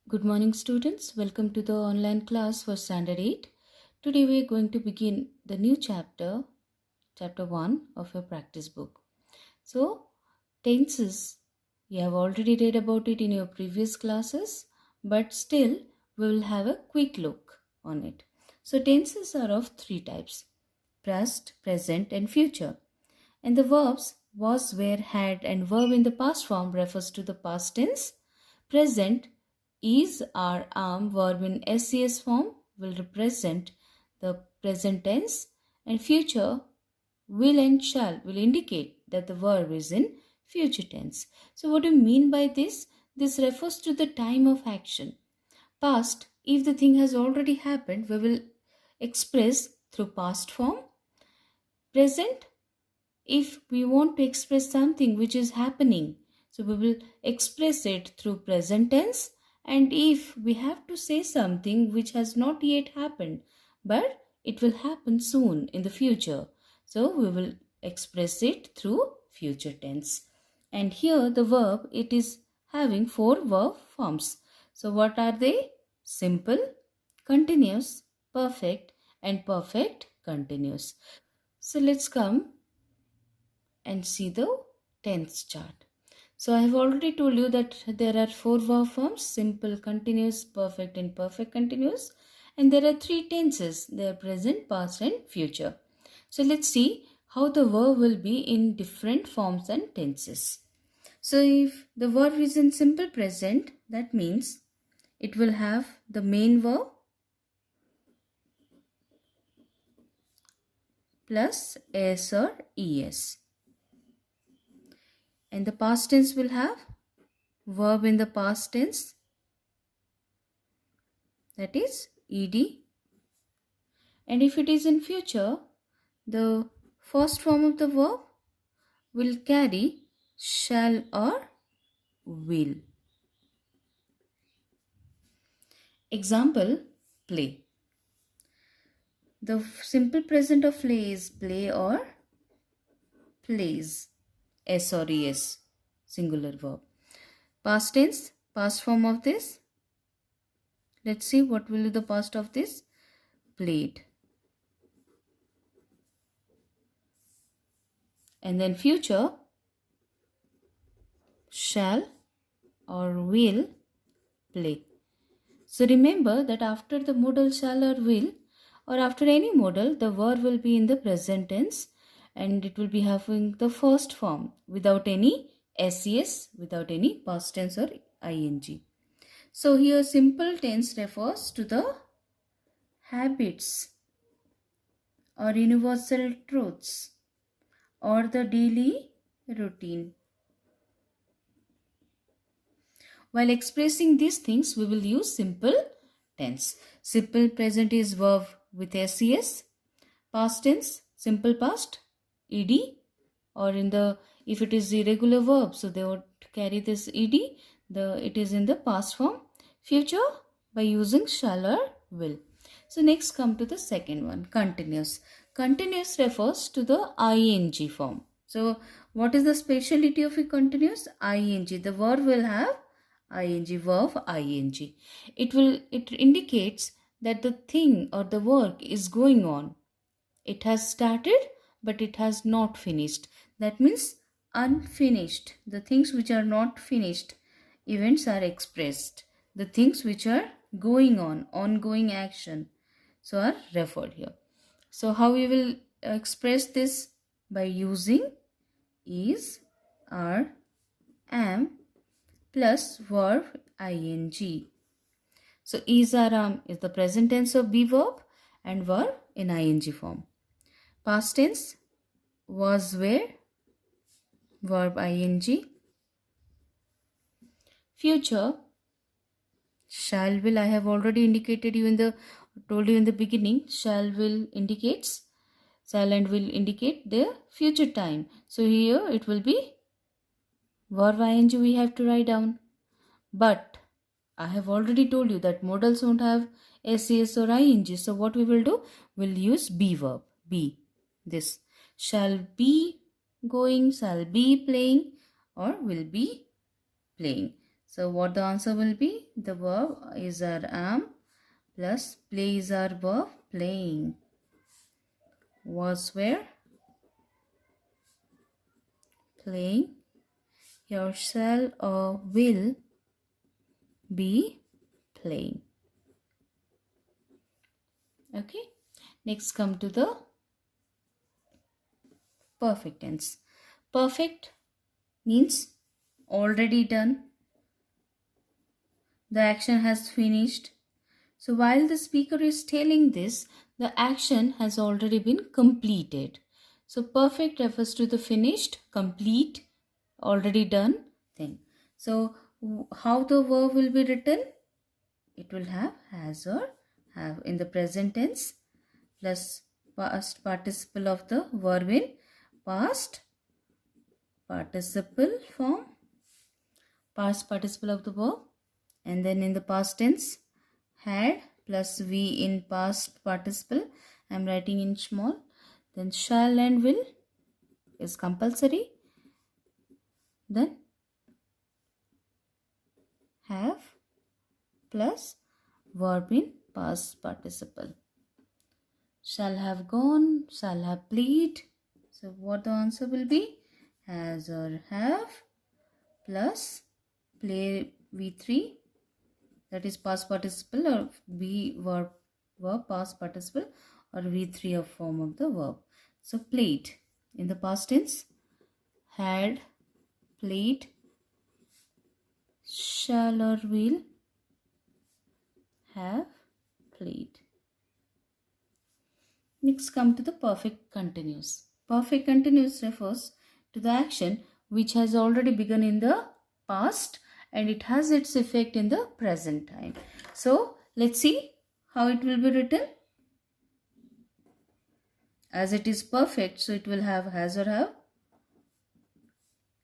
Good morning, students. Welcome to the online class for Standard 8. Today we are going to begin the new chapter, chapter 1 of your practice book. So, tenses, you have already read about it in your previous classes, but still we will have a quick look on it. So, tenses are of three types: past, present, and future. And the verbs was, were, had, and verb in the past form refers to the past tense. Present is, are, am verb in SES form will represent the present tense, and future will and shall will indicate that the verb is in future tense. So what do you mean by this? This refers to the time of action. Past, if the thing has already happened, we will express through past form. Present, if we want to express something which is happening, so we will express it through present tense. And if we have to say something which has not yet happened but it will happen soon in the future, so we will express it through future tense. And here the verb, it is having four verb forms. So what are they? Simple, continuous, perfect, and perfect continuous. So let's come and see the tense chart. So I have already told you that there are four verb forms: simple, continuous, perfect, and perfect continuous. And there are three tenses. They are present, past, and future. So let's see how the verb will be in different forms and tenses. So if the verb is in simple present, that means it will have the main verb plus s or es. And the past tense will have verb in the past tense, that is ed. And if it is in future, the first form of the verb will carry shall or will. Example, play. The simple present of play is play or plays, s or es, singular verb. Past tense, past form of this, let's see what will be the past of this: played. And then future, shall or will play. So remember that after the modal shall or will, or after any modal, the verb will be in the present tense and it will be having the first form without any ses, without any past tense or ing. So here simple tense refers to the habits or universal truths or the daily routine. While expressing these things, we will use simple tense. Simple present is verb with ses. Past tense, simple past, ed, or in the, if it is irregular verb, so they would carry this ed, it is in the past form. Future by using shall or will. So next come to the second one, continuous. Continuous refers to the ing form. So what is the speciality of a continuous? Ing. The verb will have ing, verb ing. It indicates that the thing or the work is going on. It has started but it has not finished. That means unfinished. The things which are not finished events are expressed. The things which are going on, ongoing action, so are referred here. So how we will express this? By using is, are, am plus verb ing. So is, are, am is the present tense of be verb and verb in ing form. Past tense was, were, verb ing. Future shall will, I have already indicated you in the, told you in the beginning, shall will indicates, shall and will indicate the future time. So here it will be verb ing we have to write down. But I have already told you that modals won't have ses or ing. So what we will do? We'll use be verb. Be. This shall be going, shall be playing, or will be playing. So what the answer will be? The verb is our am plus play is our verb playing. Was where? Playing. Your shall or will be playing. Okay. Next come to the perfect tense. Perfect means already done. The action has finished. So while the speaker is telling this, the action has already been completed. So perfect refers to the finished, complete, already done thing. So how the verb will be written? It will have has or have in the present tense plus past participle of the verb in past participle form, past participle of the verb, and then in the past tense had plus v in past participle. I am writing in small. Then shall and will is compulsory. Then have plus verb in past participle. Shall have gone, shall have played. So what the answer will be? Has or have plus play v3, that is past participle, or be verb past participle, or v3 of form of the verb. So played in the past tense, had, played, shall or will, have, played. Next come to the perfect continuous. Perfect continuous refers to the action which has already begun in the past and it has its effect in the present time. So let's see how it will be written. As it is perfect, so it will have has or have.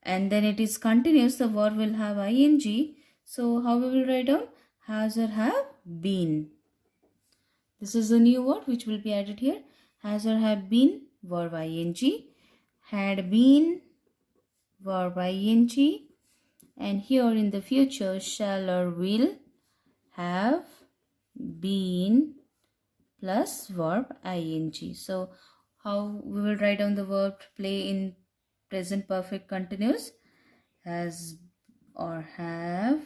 And then it is continuous, the verb will have ing. So how we will write down? Has or have been. This is a new word which will be added here. Has or have been, verb ing. Had been, verb ing. And here in the future, shall or will have been plus verb ing. So how we will write down the verb play in present perfect continuous? Has or have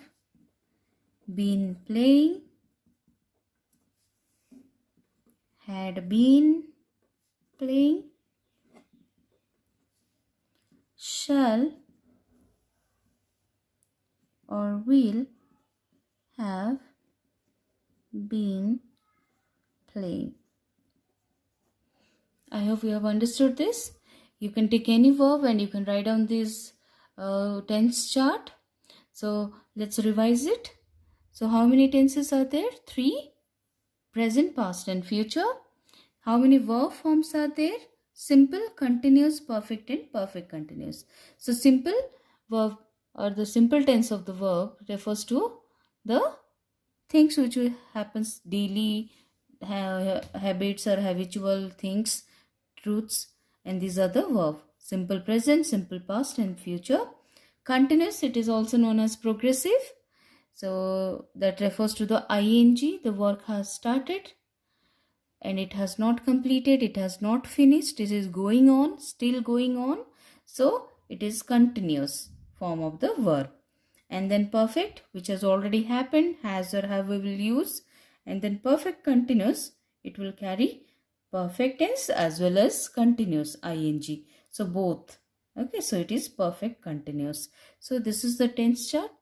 been playing, had been playing, shall or will have been playing. I hope you have understood this. You can take any verb and you can write down this tense chart. So let's revise it. So how many tenses are there? 3. Present, past and future. How many verb forms are there? Simple, continuous, perfect and perfect continuous. So simple verb or the simple tense of the verb refers to the things which happens daily, habits or habitual things, truths, and these are the verb. Simple present, simple past and future. Continuous, it is also known as progressive. So that refers to the ing, the work has started and it has not completed, it has not finished, it is going on, still going on. So it is continuous form of the verb. And then perfect, which has already happened, has or have we will use. And then perfect continuous, it will carry perfect tense as well as continuous ing. So both. Okay, so it is perfect continuous. So this is the tense chart.